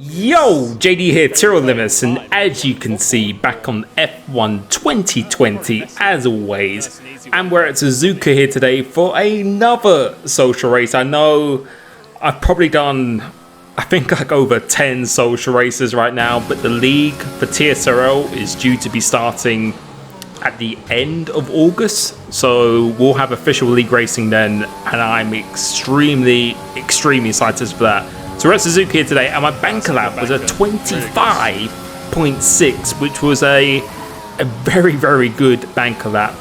Yo, JD here, Limitless, and as you can see, back on F1 2020 as always, and we're at Suzuka here today for another social race. I know I've probably done, I think like over 10 social races right now, but the league for TSRL is due to be starting at the end of August, so we'll have official league racing then, and I'm extremely excited for that. So we're at Suzuka here today, and my banker lap was a 25.6, which was a very good banker lap.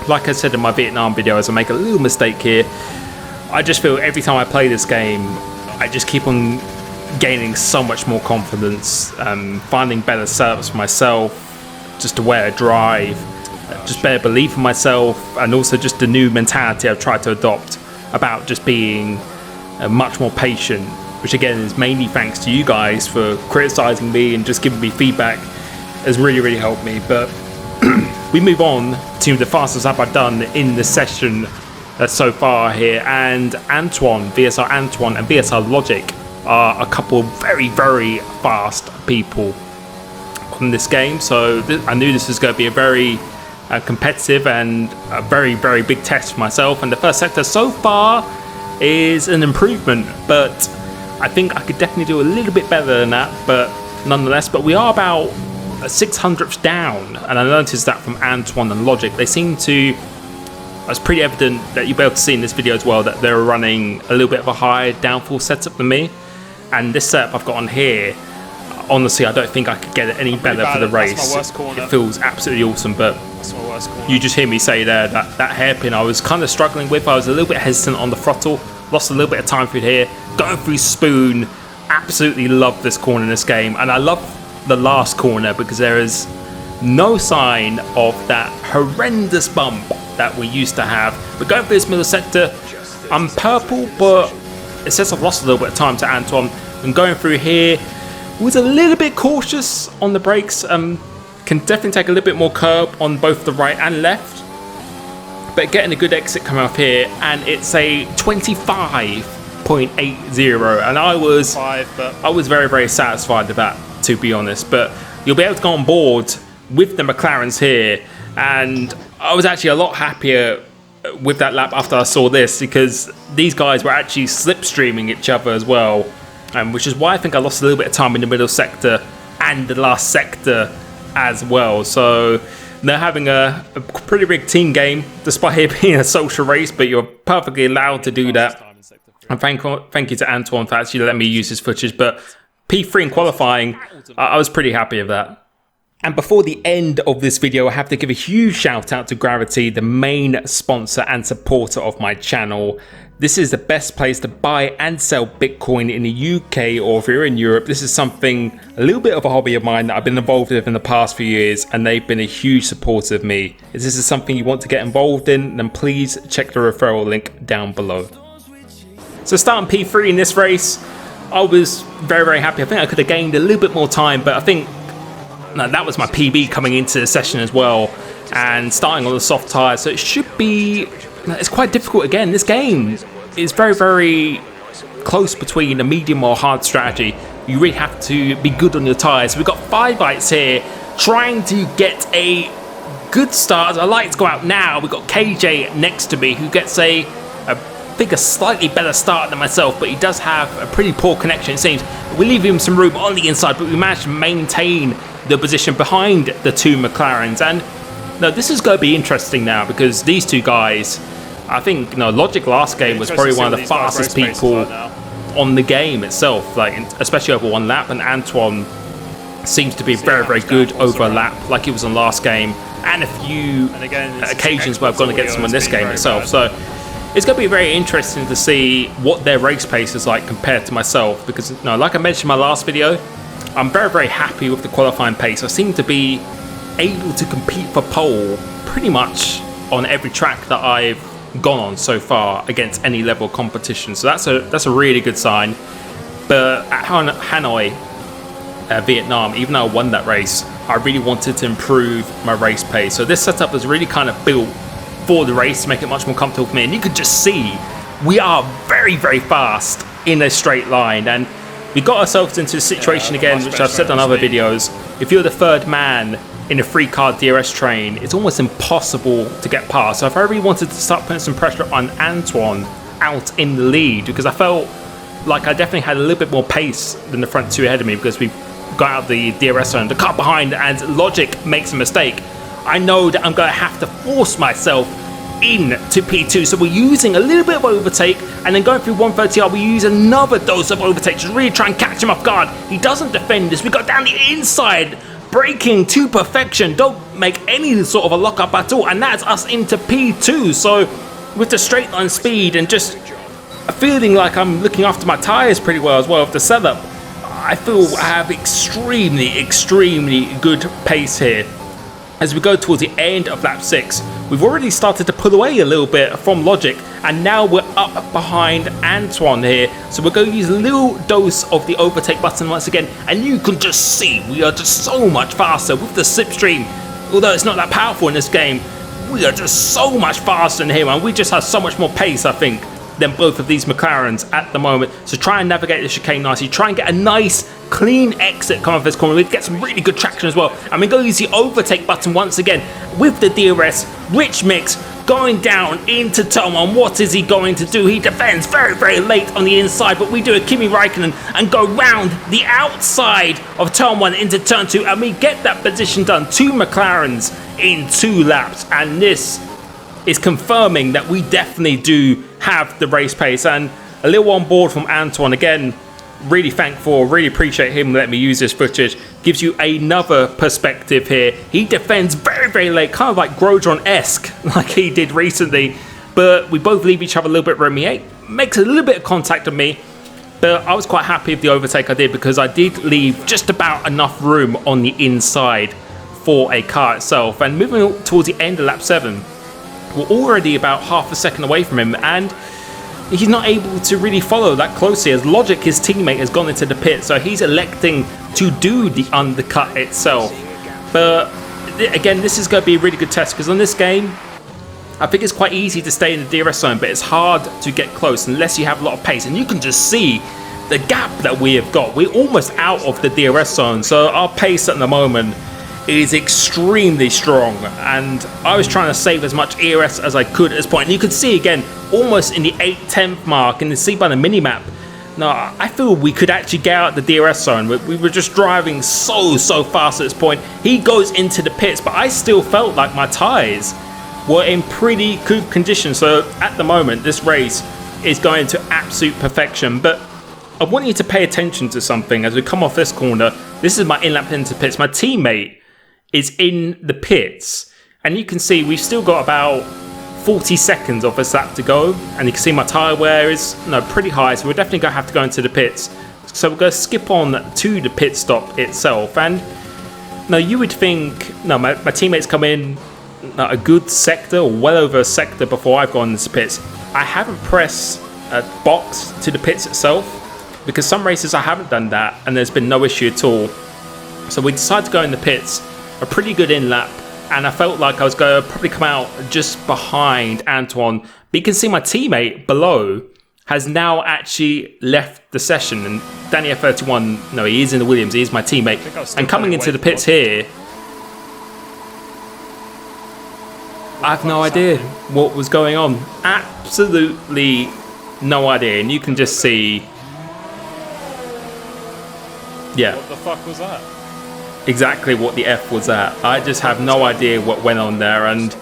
Like I said in my Vietnam video, as I make a little mistake here, I just feel every time I play this game, I just keep on gaining so much more confidence, finding better setups for myself, just the way I drive, just better belief in myself, and also just the new mentality I've tried to adopt about just being much more patient, which again is mainly thanks to you guys for criticizing me and just giving me feedback, has really helped me. But we move on to the fastest lap I've done in the session so far here, and Antoine, VSR Antoine and VSR Logic are a couple of very fast people on this game, so I knew this was going to be a very competitive and a very big test for myself. And the first sector so far is an improvement, but I think I could definitely do a little bit better than that, but nonetheless. But we are about a 600th down, and I noticed that from Antoine and Logic. They seem to, it's pretty evident that you'll be able to see in this video as well, that they're running a little bit of a higher downforce setup than me. And this setup I've got on here, honestly, I don't think I could get it any better for the race. It feels absolutely awesome, but you just hear me say there that hairpin I was kind of struggling with. I was a little bit hesitant on the throttle, lost a little bit of time through here, going through Spoon. Absolutely love this corner in this game, and I love the last corner because there is no sign of that horrendous bump that we used to have. But going through this middle sector, I'm purple, but it says I've lost a little bit of time to Antoine. And going through here, was a little bit cautious on the brakes, can definitely take a little bit more curb on both the right and left, but getting a good exit coming off here, and it's a 25.80, and I was very satisfied with that, to be honest. But you'll be able to go on board with the McLarens here, and I was actually a lot happier with that lap after I saw this, because these guys were actually slipstreaming each other as well. Which is why I think I lost a little bit of time in the middle sector and the last sector as well. So they're having a pretty big team game, despite it being a social race, but you're perfectly allowed to do that. And thank you to Antoine for actually letting me use his footage. But P3 in qualifying, I was pretty happy with that. And before the end of this video, I have to give a huge shout out to Gravity, the main sponsor and supporter of my channel. This is the best place to buy and sell Bitcoin in the UK, or if you're in Europe. This is something, a little bit of a hobby of mine that I've been involved with in the past few years, and they've been a huge supporter of me. If this is something you want to get involved in, then please check the referral link down below. So starting P3 in this race, I was very happy. I think I could have gained a little bit more time, but I think that was my PB coming into the session as well, and starting on the soft tyres, so it should be, it's quite difficult again. This game is very close between a medium or hard strategy. You really have to be good on your tyres. We've got 5 lights here, trying to get a good start. Our lights go out now. We've got KJ next to me, who gets I think a slightly better start than myself, but he does have a pretty poor connection, it seems. We leave him some room on the inside, but we managed to maintain the position behind the 2 McLarens. And no, this is going to be interesting now, because these 2 guys, I think, Logic last game was probably one of the fastest people on the game itself, like especially over one lap, and Antoine seems to be very good over a lap, like he was on last game, and a few occasions where I've gone against him in this game itself. So it's going to be very interesting to see what their race pace is like compared to myself, because like I mentioned in my last video, I'm very happy with the qualifying pace. I seem to be able to compete for pole pretty much on every track that I've gone on so far against any level of competition, so that's a really good sign. But at Hanoi, Vietnam, even though I won that race, I really wanted to improve my race pace. So this setup was really kind of built for the race to make it much more comfortable for me. And you could just see we are very fast in a straight line. And we got ourselves into a situation again, which I've said on other videos. If you're the third man in a 3-car DRS train, it's almost impossible to get past. So if I really wanted to start putting some pressure on Antoine out in the lead, because I felt like I definitely had a little bit more pace than the front two ahead of me, because we got out the DRS zone, the car behind, and Logic makes a mistake, I know that I'm going to have to force myself into P2. So we're using a little bit of overtake, and then going through 130R, we use another dose of overtake to really try and catch him off guard. He doesn't defend us. We got down the inside, braking to perfection, don't make any sort of a lock-up at all, and that's us into P2. So with the straight line speed and just feeling like I'm looking after my tyres pretty well as well with the setup, I feel I have extremely good pace here. As we go towards the end of lap 6, we've already started to pull away a little bit from Logic, and now we're up behind Antoine here. So we're going to use a little dose of the overtake button once again, and you can just see we are just so much faster with the slipstream. Although it's not that powerful in this game, we are just so much faster than him, and we just have so much more pace, I think, than both of these McLarens at the moment. So try and navigate the chicane nicely, try and get a nice clean exit coming off this corner. We get some really good traction as well, and we're going to use the overtake button once again with the DRS. Rich Mix going down into turn 1. What is he going to do? He defends very late on the inside, but we do a Kimi Räikkönen and go round the outside of turn 1 into turn 2, and we get that position done. 2 McLarens in 2 laps, and this is confirming that we definitely do have the race pace. And a little on board from Antoine again, really thankful, really appreciate him letting me use this footage. Gives you another perspective here. He defends very late, kind of like Grosjean-esque like he did recently, but we both leave each other a little bit room. He makes a little bit of contact on me, but I was quite happy with the overtake I did, because I did leave just about enough room on the inside for a car itself. And moving towards the end of lap 7, we're already about half a second away from him, and he's not able to really follow that closely, as Logic, his teammate, has gone into the pit, so he's electing to do the undercut itself. But again, this is going to be a really good test, because on this game, I think it's quite easy to stay in the DRS zone, but it's hard to get close unless you have a lot of pace. And you can just see the gap that we have got. We're almost out of the DRS zone, so our pace at the moment is extremely strong, and I was trying to save as much ERS as I could at this point. And you could see again, almost in the 8/10 mark, and you see by the minimap, no, I feel we could actually get out the DRS zone. We were just driving so fast at this point. He goes into the pits, but I still felt like my tyres were in pretty good condition. So at the moment, this race is going to absolute perfection. But I want you to pay attention to something as we come off this corner. This is my in-lap into pits. My teammate is in the pits, and you can see we've still got about 40 seconds of this lap to go, and you can see my tyre wear is pretty high, so we're definitely going to have to go into the pits. So we're going to skip on to the pit stop itself. And you would think my teammates come in a good sector, or well over a sector, before I've gone into the pits. I haven't pressed a box to the pits itself, because some races I haven't done that and there's been no issue at all. So we decided to go in the pits, a pretty good in lap, and I felt like I was going to probably come out just behind Antoine. But you can see my teammate below has now actually left the session, and Danny F31, he is in the Williams, he is my teammate. And coming into the pits here, I have no idea what was going on. Absolutely no idea. And you can just see, what the fuck was that? Exactly what the F was that. I just have no idea what went on there, and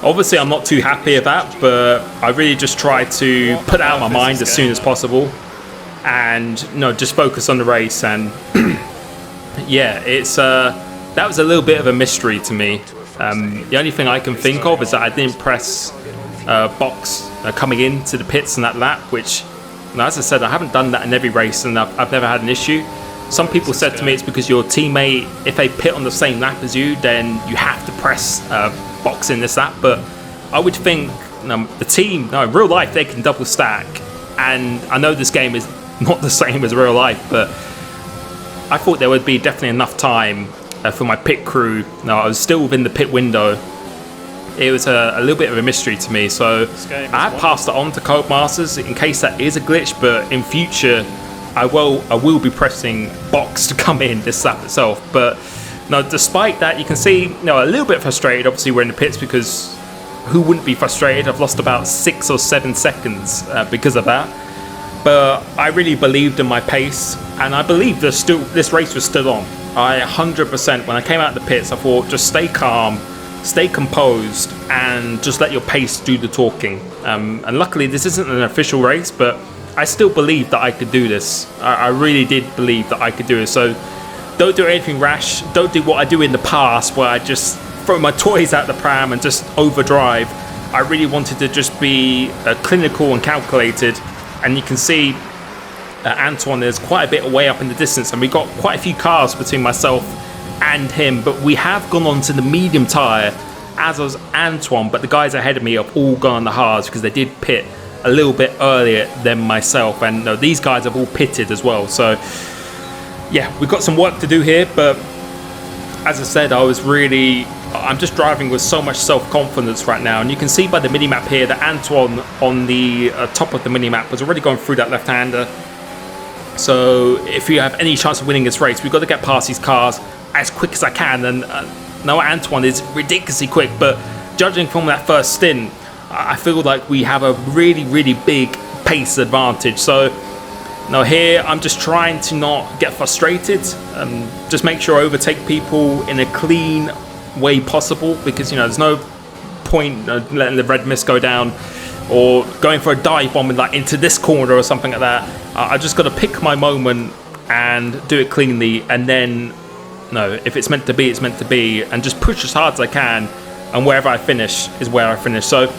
obviously I'm not too happy about that, but I really just tried to put out of my mind as soon as possible and just focus on the race. And it's that was a little bit of a mystery to me. The only thing I can think of is that I didn't press box coming into the pits in that lap, which, as I said, I haven't done that in every race, and I've never had an issue. Some people said to me it's because your teammate, if they pit on the same lap as you, then you have to press box in this lap. But I would think the team, in real life, they can double stack. And I know this game is not the same as real life, but I thought there would be definitely enough time for my pit crew. I was still within the pit window. It was a little bit of a mystery to me. So I have passed it on to Codemasters in case that is a glitch, but in future, I will be pressing box to come in this lap itself. But no, despite that, you can see a little bit frustrated. Obviously, we're in the pits because who wouldn't be frustrated? I've lost about 6 or 7 seconds because of that. But I really believed in my pace, and I believed this race was still on. I 100%, when I came out of the pits, I thought just stay calm, stay composed, and just let your pace do the talking. And luckily, this isn't an official race, but I still believed that I could do this. I really did believe that I could do it. So don't do anything rash. Don't do what I do in the past, where I just throw my toys out the pram and just overdrive. I really wanted to just be clinical and calculated. And you can see Antoine is quite a bit away up in the distance, and we got quite a few cars between myself and him. But we have gone on to the medium tyre, as was Antoine. But the guys ahead of me have all gone on the hards because they did pit a little bit earlier than myself. And these guys have all pitted as well. So yeah, we've got some work to do here. But as I said, I'm just driving with so much self-confidence right now. And you can see by the mini-map here that Antoine on the top of the mini-map was already going through that left-hander. So if you have any chance of winning this race, we've got to get past these cars as quick as I can. And now Antoine is ridiculously quick, but judging from that first stint, I feel like we have a really, really big pace advantage. So now here, I'm just trying to not get frustrated. Just make sure I overtake people in a clean way possible, because there's no point letting the red mist go down or going for a dive bomb into this corner or something like that. I just got to pick my moment and do it cleanly, and then if it's meant to be, it's meant to be, and just push as hard as I can, and wherever I finish is where I finish. So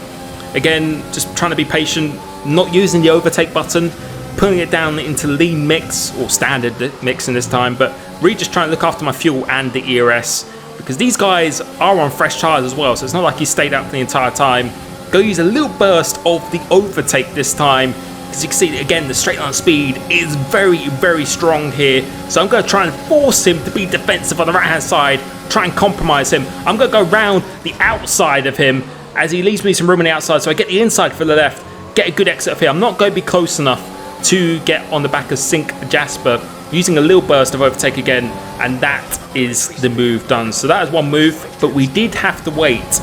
again, just trying to be patient, not using the overtake button, putting it down into lean mix or standard mix in this time, but really just trying to look after my fuel and the ERS, because these guys are on fresh tyres as well, so it's not like you stayed up for the entire time. Go use a little burst of the overtake this time, because you can see again the straight line speed is very, very strong here. So I'm going to try and force him to be defensive on the right hand side, try and compromise him. I'm going to go round the outside of him as he leaves me some room on the outside, so I get the inside for the left, get a good exit of here. I'm not going to be close enough to get on the back of Sync Jasper, using a little burst of overtake again, and that is the move done. So that is one move, but we did have to wait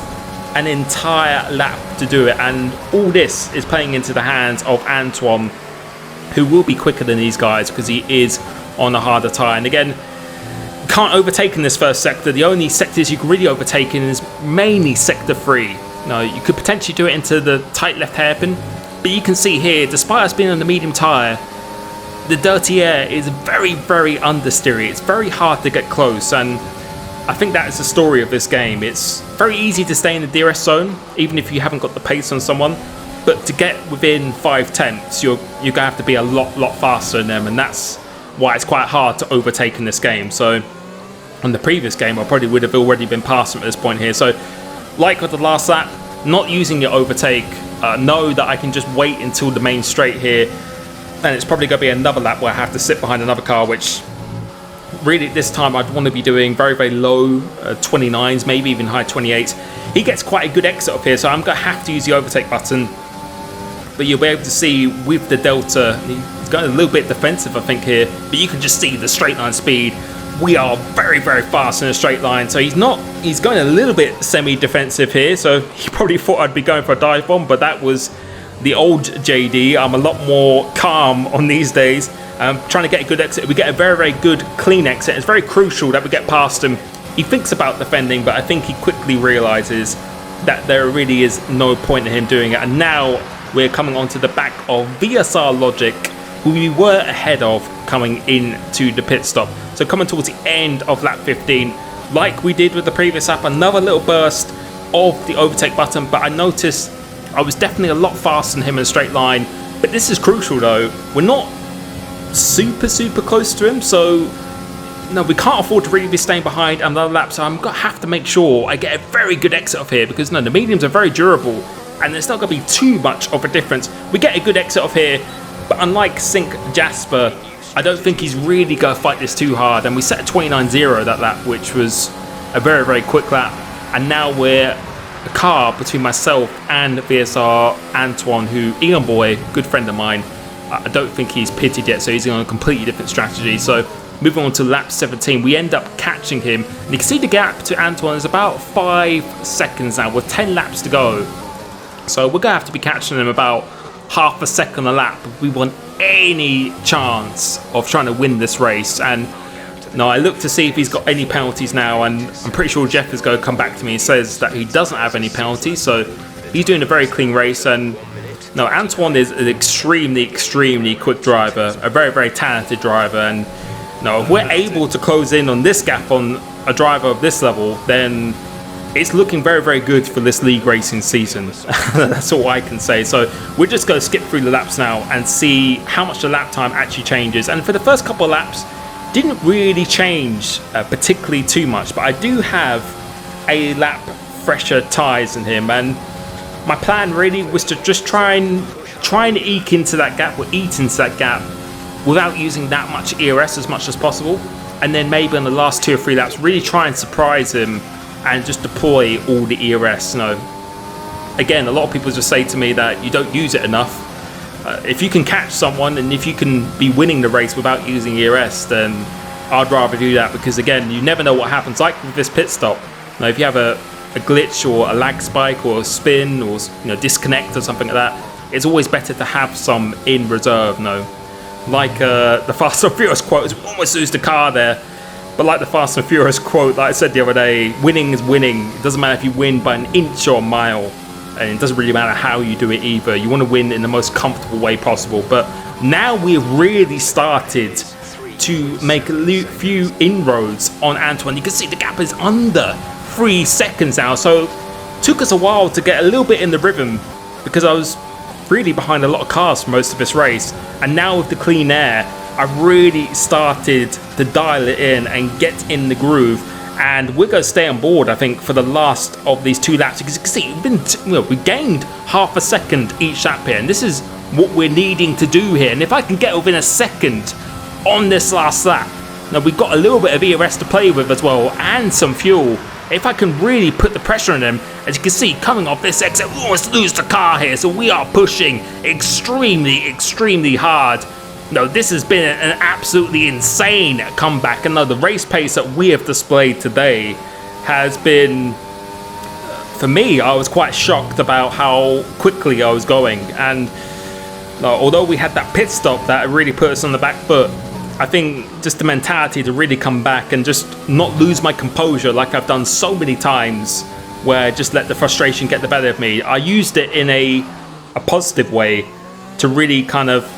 an entire lap to do it, and all this is playing into the hands of Antoine, who will be quicker than these guys because he is on a harder tyre. And again, you can't overtake in this first sector. The only sectors you can really overtake in is mainly sector 3. Now, you could potentially do it into the tight left hairpin, but you can see here, despite us being on the medium tyre, the dirty air is very, very understeery. It's very hard to get close, and I think that is the story of this game. It's very easy to stay in the DRS zone, even if you haven't got the pace on someone, but to get within 5/10, you're going to have to be a lot faster than them, and that's why it's quite hard to overtake in this game. So on the previous game, I probably would have already been past them at this point here. So like with the last lap, not using your overtake, know that I can just wait until the main straight here, and it's probably going to be another lap where I have to sit behind another car, which really this time I'd want to be doing very, very low 29s, maybe even high 28s. He gets quite a good exit up here, so I'm going to have to use the overtake button. But you'll be able to see with the Delta, he's going a little bit defensive, I think, here, but you can just see the straight line speed. We are very, very fast in a straight line, so he's going a little bit semi-defensive here, so he probably thought I'd be going for a dive bomb, but that was the old JD. I'm a lot more calm on these days. Trying to get a good exit. We get a very, very good clean exit. It's very crucial that we get past him. He thinks about defending, but I think he quickly realizes that there really is no point in him doing it. And now we're coming onto the back of VSR Logic, who we were ahead of coming into the pit stop. So coming towards the end of lap 15, like we did with the previous lap, another little burst of the overtake button, but I noticed I was definitely a lot faster than him in a straight line. But this is crucial though. We're not super close to him, so no, we can't afford to really be staying behind another lap. So I'm gonna have to make sure I get a very good exit off here, because no, the mediums are very durable and there's not gonna be too much of a difference. We get a good exit off here, but unlike Sync Jasper, I don't think he's really gonna fight this too hard. And we set a 29.0 that lap, which was a very, very quick lap, and now we're a car between myself and VSR Antoine, who Ian Boy, good friend of mine, I don't think he's pitted yet, so he's on a completely different strategy. So moving on to lap 17, we end up catching him. And you can see the gap to Antoine is about 5 seconds now, with 10 laps to go. So we're going to have to be catching him about half a second a lap if we want any chance of trying to win this race. And no, I look to see if he's got any penalties now, and I'm pretty sure Jeff is going to come back to me and says that he doesn't have any penalties, so he's doing a very clean race. And no, Antoine is an extremely quick driver, a very talented driver, and no, if we're able to close in on this gap on a driver of this level, then it's looking very good for this league racing season. That's all I can say. So we're just going to skip through the laps now and see how much the lap time actually changes. And for the first couple of laps, didn't really change particularly too much, but I do have a lap fresher tyres than him, and my plan really was to just try and eke into that gap, or eat into that gap, without using that much ERS as much as possible, and then maybe on the last 2 or 3 laps really try and surprise him and just deploy all the ERS. You know, again, a lot of people just say to me that you don't use it enough. If you can catch someone and if you can be winning the race without using ERS, then I'd rather do that, because again, you never know what happens. Like with this pit stop, now if you have a glitch or a lag spike or a spin or disconnect or something like that, it's always better to have some in reserve. Like the Fast and Furious quote, we almost lose the car there, but like the Fast and Furious quote that I said the other day, winning is winning. It doesn't matter if you win by an inch or a mile. And it doesn't really matter how you do it either. You want to win in the most comfortable way possible. But now we've really started to make a few inroads on Antoine. You can see the gap is under 3 seconds now. So it took us a while to get a little bit in the rhythm, because I was really behind a lot of cars for most of this race. And now with the clean air, I've really started to dial it in and get in the groove. And we're going to stay on board, I think, for the last of these 2 laps. Because you can see, we gained half a second each lap here. And this is what we're needing to do here. And if I can get within a second on this last lap, now we've got a little bit of ERS to play with as well, and some fuel. If I can really put the pressure on them, as you can see, coming off this exit, we almost lose the car here. So we are pushing extremely hard. No, this has been an absolutely insane comeback, and the race pace that we have displayed today has been, for me, I was quite shocked about how quickly I was going. And although we had that pit stop that really put us on the back foot, I think just the mentality to really come back and just not lose my composure like I've done so many times, where I just let the frustration get the better of me. I used it in a positive way to really kind of,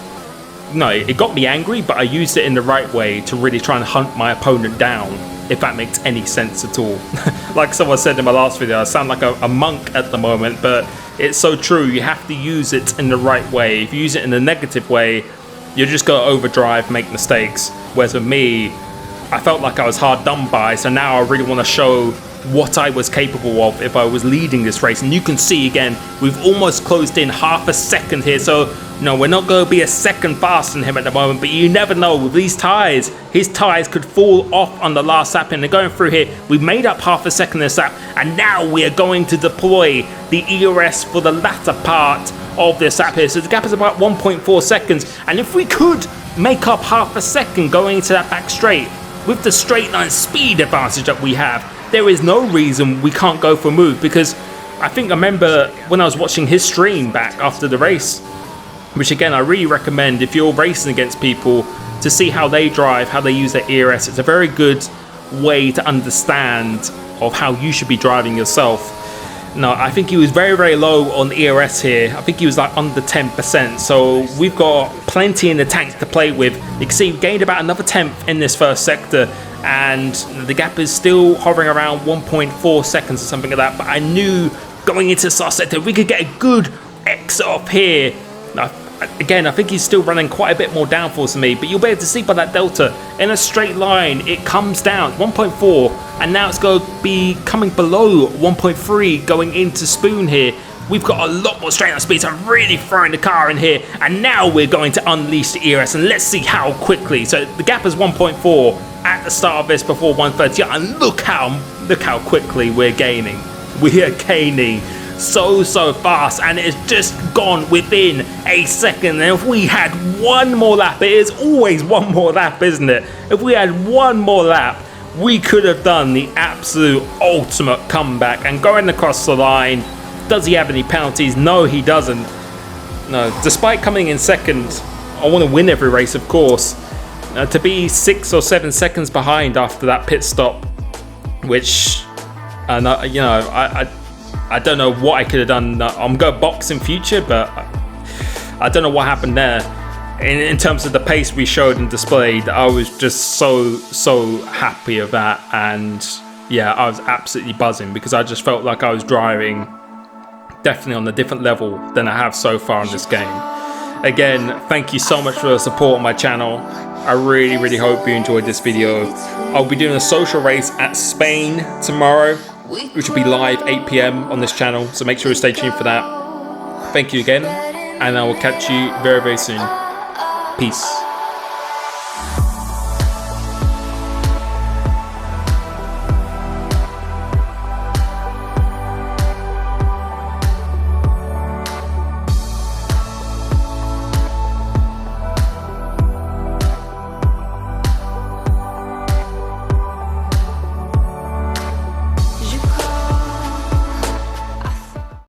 it got me angry, but I used it in the right way to really try and hunt my opponent down, if that makes any sense at all. Like someone said in my last video, I sound like a monk at the moment, but it's so true. You have to use it in the right way. If you use it in a negative way, you're just going to overdrive, make mistakes. Whereas with me, I felt like I was hard done by, so now I really want to show what I was capable of if I was leading this race. And you can see again, we've almost closed in half a second here, so we're not going to be a second faster than him at the moment, but you never know with these tyres. His tyres could fall off on the last lap, and they're going through here. We've made up half a second this lap, and now we are going to deploy the ERS for the latter part of this lap here. So the gap is about 1.4 seconds, and if we could make up half a second going into that back straight with the straight line speed advantage that we have, there is no reason we can't go for a move. Because I remember when I was watching his stream back after the race, which again I really recommend if you're racing against people, to see how they drive, how they use their ERS. It's a very good way to understand of how you should be driving yourself. No, I think he was very low on ERS here. I think he was like under 10%. So we've got plenty in the tank to play with. You can see we gained about another 10th in this first sector, and the gap is still hovering around 1.4 seconds or something like that. But I knew going into this last sector we could get a good exit off here. Now, again, I think he's still running quite a bit more downforce than me, but you'll be able to see by that delta, in a straight line, it comes down 1.4, and now it's going to be coming below 1.3 going into Spoon here. We've got a lot more straight line speed, so I'm really throwing the car in here, and now we're going to unleash the ERS, and let's see how quickly. So the gap is 1.4 at the start of this before 130, and look how quickly we're gaining. We are gaining so fast, and it's just gone within a second. And if we had one more lap, it is always one more lap, isn't it? If we had one more lap, we could have done the absolute ultimate comeback and going across the line. Does he have any penalties? No, he doesn't. No, despite coming in second, I want to win every race, of course. To be 6 or 7 seconds behind after that pit stop, which, you know, I don't know what I could have done. I'm going to box in future, but I don't know what happened there. In terms of the pace we showed and displayed, I was just so happy of that. And yeah, I was absolutely buzzing because I just felt like I was driving definitely on a different level than I have so far in this game. Again, thank you so much for the support on my channel. I really hope you enjoyed this video. I'll be doing a social race at Spain tomorrow, which will be live 8 PM on this channel, so make sure you stay tuned for that. Thank you again, and I will catch you very soon. Peace.